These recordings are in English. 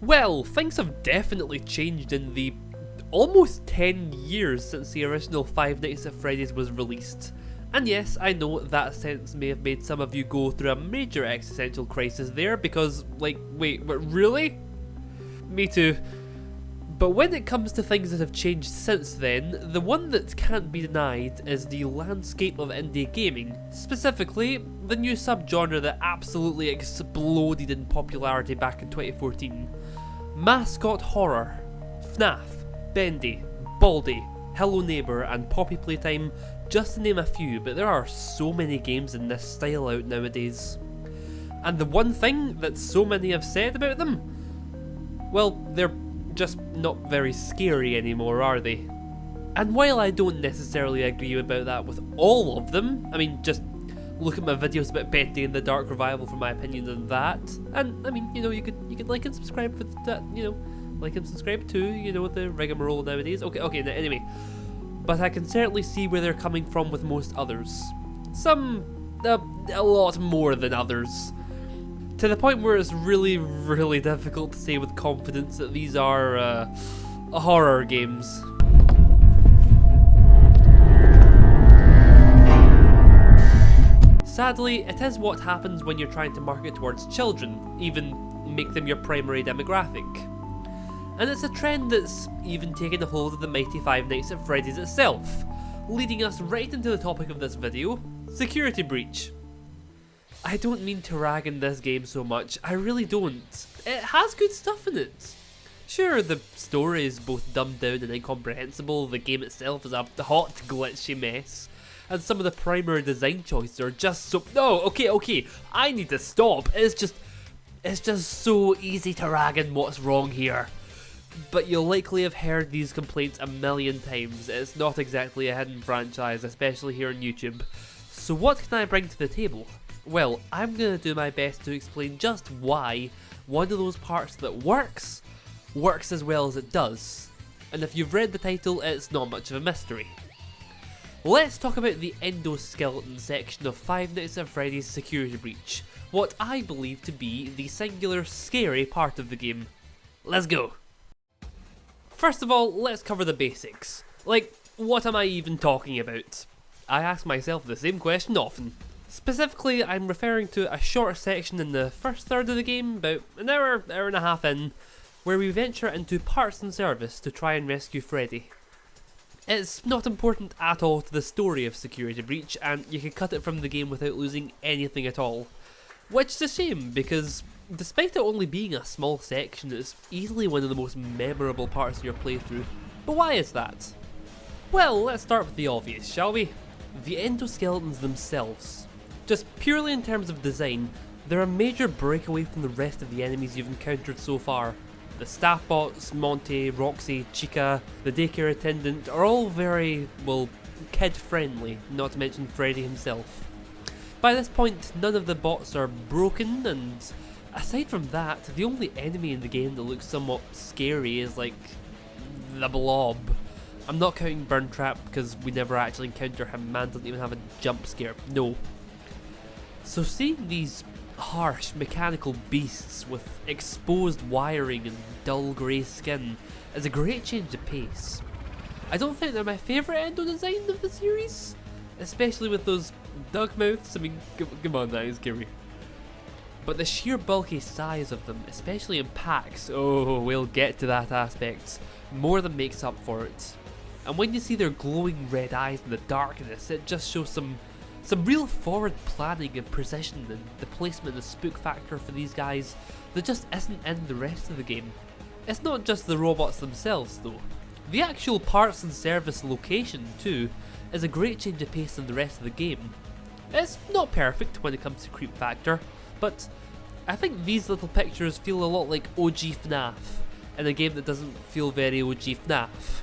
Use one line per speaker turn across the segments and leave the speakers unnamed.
Well, things have definitely changed in the almost 10 years since the original Five Nights at Freddy's was released. And yes, I know that sentence may have made some of you go through a major existential crisis there because, like, wait, but really? Me too. But when it comes to things that have changed since then, the one that can't be denied is the landscape of indie gaming, specifically the new subgenre that absolutely exploded in popularity back in 2014. Mascot horror. FNAF, Bendy, Baldi, Hello Neighbour and Poppy Playtime, just to name a few, but there are so many games in this style out nowadays. And the one thing that so many have said about them? Well, they're just not very scary anymore, are they? And while I don't necessarily agree about that with all of them, I mean, just look at my videos about Bendy and the Dark Revival for my opinion on that. And I mean, you know, you could like and subscribe for that, you know, like and subscribe too, you know, the rigmarole nowadays. Okay, anyway. But I can certainly see where they're coming from with most others. Some, a lot more than others. To the point where it's really, really difficult to say with confidence that these are, horror games. Sadly, it is what happens when you're trying to market towards children, even make them your primary demographic. And it's a trend that's even taken a hold of the mighty Five Nights at Freddy's itself, leading us right into the topic of this video, security breach. I don't mean to rag on this game so much, I really don't. It has good stuff in it. Sure, the story is both dumbed down and incomprehensible, the game itself is a hot, glitchy mess, and some of the primary design choices are just so— no, okay, I need to stop, it's just so easy to rag on what's wrong here. But you'll likely have heard these complaints a million times. It's not exactly a hidden franchise, especially here on YouTube. So what can I bring to the table? Well, I'm going to do my best to explain just why one of those parts that works as well as it does. And if you've read the title, it's not much of a mystery. Let's talk about the Endoskeleton section of Five Nights at Freddy's security breach, what I believe to be the singular scary part of the game. Let's go! First of all, let's cover the basics. Like, what am I even talking about? I ask myself the same question often. Specifically, I'm referring to a short section in the first third of the game, about an hour and a half in, where we venture into parts and service to try and rescue Freddy. It's not important at all to the story of Security Breach, and you can cut it from the game without losing anything at all. Which is a shame, because despite it only being a small section, it's easily one of the most memorable parts of your playthrough. But why is that? Well, let's start with the obvious, shall we? The endoskeletons themselves. Just purely in terms of design, they're a major breakaway from the rest of the enemies you've encountered so far. The staff bots, Monty, Roxy, Chica, the daycare attendant are all very, well, kid-friendly, not to mention Freddy himself. By this point, none of the bots are broken, and aside from that, the only enemy in the game that looks somewhat scary is, like, the Blob. I'm not counting Burn Trap because we never actually encounter him, man doesn't even have a jump scare, no. So seeing these harsh mechanical beasts with exposed wiring and dull grey skin is a great change of pace. I don't think they're my favourite endo design of the series, especially with those dog mouths. I mean, come on, that is scary. But the sheer bulky size of them, especially in packs, oh, we'll get to that aspect, more than makes up for it. And when you see their glowing red eyes in the darkness, it just shows some real forward planning and precision and the placement and the spook factor for these guys that just isn't in the rest of the game. It's not just the robots themselves though. The actual parts and service location too is a great change of pace than the rest of the game. It's not perfect when it comes to creep factor, but I think these little pictures feel a lot like OG FNAF in a game that doesn't feel very OG FNAF.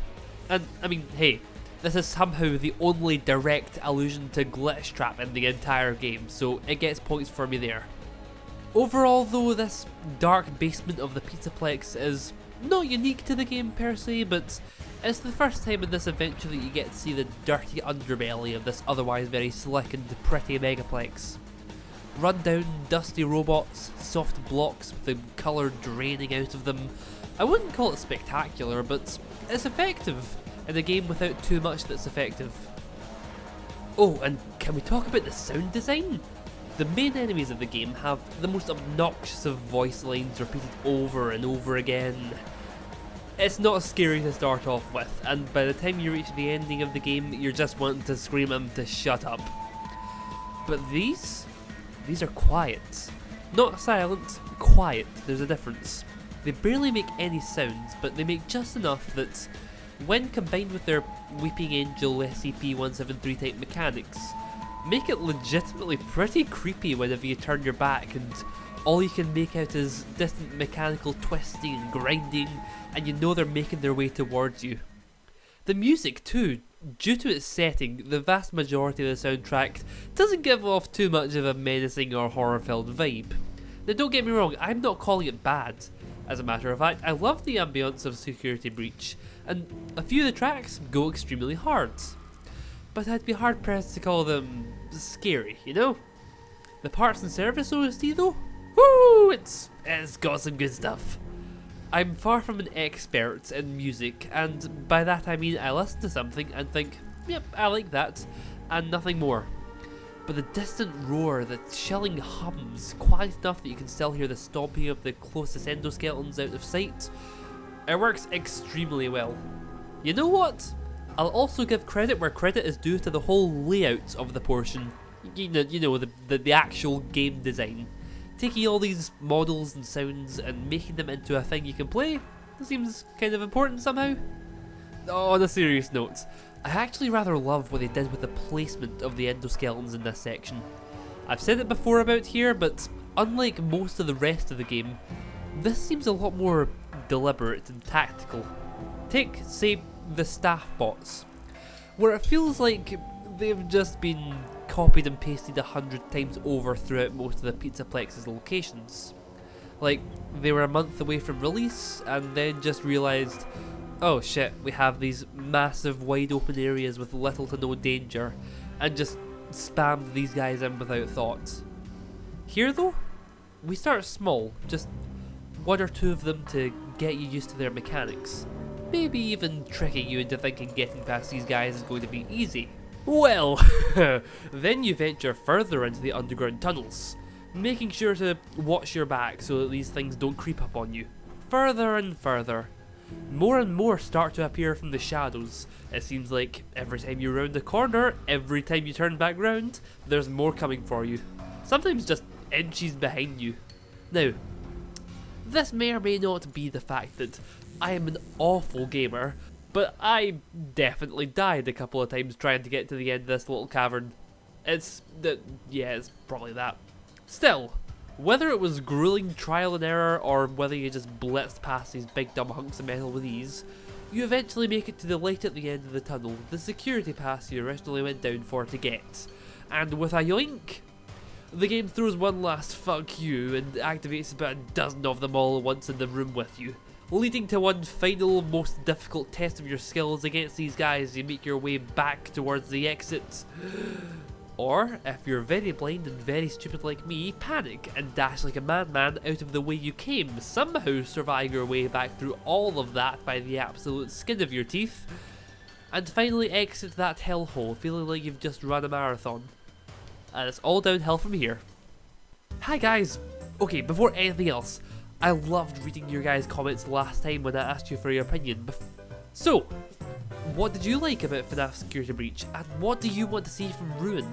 And I mean, hey, this is somehow the only direct allusion to Glitch Trap in the entire game, so it gets points for me there. Overall though, this dark basement of the Pizzaplex is not unique to the game per se, but it's the first time in this adventure that you get to see the dirty underbelly of this otherwise very slick and pretty Megaplex. Run-down, dusty robots, soft blocks with the colour draining out of them. I wouldn't call it spectacular, but it's effective in a game without too much that's effective. Oh, and can we talk about the sound design? The main enemies of the game have the most obnoxious of voice lines repeated over and over again. It's not scary to start off with, and by the time you reach the ending of the game, you're just wanting to scream at them to shut up. But these are quiet. Not silent, quiet, there's a difference. They barely make any sounds, but they make just enough that, when combined with their Weeping Angel SCP-173 type mechanics, make it legitimately pretty creepy whenever you turn your back and all you can make out is distant mechanical twisting and grinding, and you know they're making their way towards you. The music too, due to its setting, the vast majority of the soundtrack doesn't give off too much of a menacing or horror-filled vibe. Now don't get me wrong, I'm not calling it bad. As a matter of fact, I love the ambience of Security Breach, and a few of the tracks go extremely hard. But I'd be hard pressed to call them scary, you know? The parts and service OST though? Woo! It's got some good stuff. I'm far from an expert in music, and by that I mean I listen to something and think, yep, I like that, and nothing more. But the distant roar, the chilling hums, quiet enough that you can still hear the stomping of the closest endoskeletons out of sight, it works extremely well. You know what? I'll also give credit where credit is due to the whole layout of the portion. You know the actual game design. Taking all these models and sounds and making them into a thing you can play seems kind of important somehow. Oh, on a serious note, I actually rather love what they did with the placement of the endoskeletons in this section. I've said it before about here, but unlike most of the rest of the game, this seems a lot more deliberate and tactical. Take, say, the staff bots, where it feels like they've just been copied and pasted 100 times over throughout most of the Pizzaplex's locations. Like, they were a month away from release and then just realised, oh shit, we have these massive wide open areas with little to no danger, and just spammed these guys in without thought. Here though, we start small, just one or two of them to get you used to their mechanics. Maybe even tricking you into thinking getting past these guys is going to be easy. Well, then you venture further into the underground tunnels, making sure to watch your back so that these things don't creep up on you. Further and further. More and more start to appear from the shadows. It seems like every time you round the corner, every time you turn back round, there's more coming for you. Sometimes just inches behind you. Now, this may or may not be the fact that I am an awful gamer, but I definitely died a couple of times trying to get to the end of this little cavern. It's probably that. Still, whether it was grueling trial and error or whether you just blitzed past these big dumb hunks of metal with ease, you eventually make it to the light at the end of the tunnel, the security pass you originally went down for to get. And with a yoink, the game throws one last fuck you and activates about a dozen of them all at once in the room with you, leading to one final, most difficult test of your skills against these guys as you make your way back towards the exit. Or, if you're very blind and very stupid like me, panic and dash like a madman out of the way you came, somehow survive your way back through all of that by the absolute skin of your teeth, and finally exit that hellhole feeling like you've just run a marathon. And it's all downhill from here. Hi guys! Okay, before anything else, I loved reading your guys' comments last time when I asked you for your opinion. So, what did you like about FNAF Security Breach, and what do you want to see from Ruin?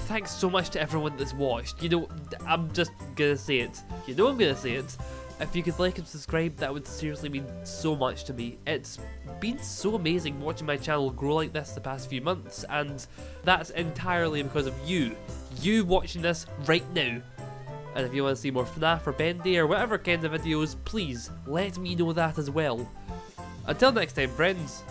Thanks so much to everyone that's watched. You know, I'm just gonna say it. You know I'm gonna say it. If you could like and subscribe, that would seriously mean so much to me. It's been so amazing watching my channel grow like this the past few months, and that's entirely because of you. You watching this right now. And if you want to see more FNAF or Bendy or whatever kind of videos, please let me know that as well. Until next time, friends.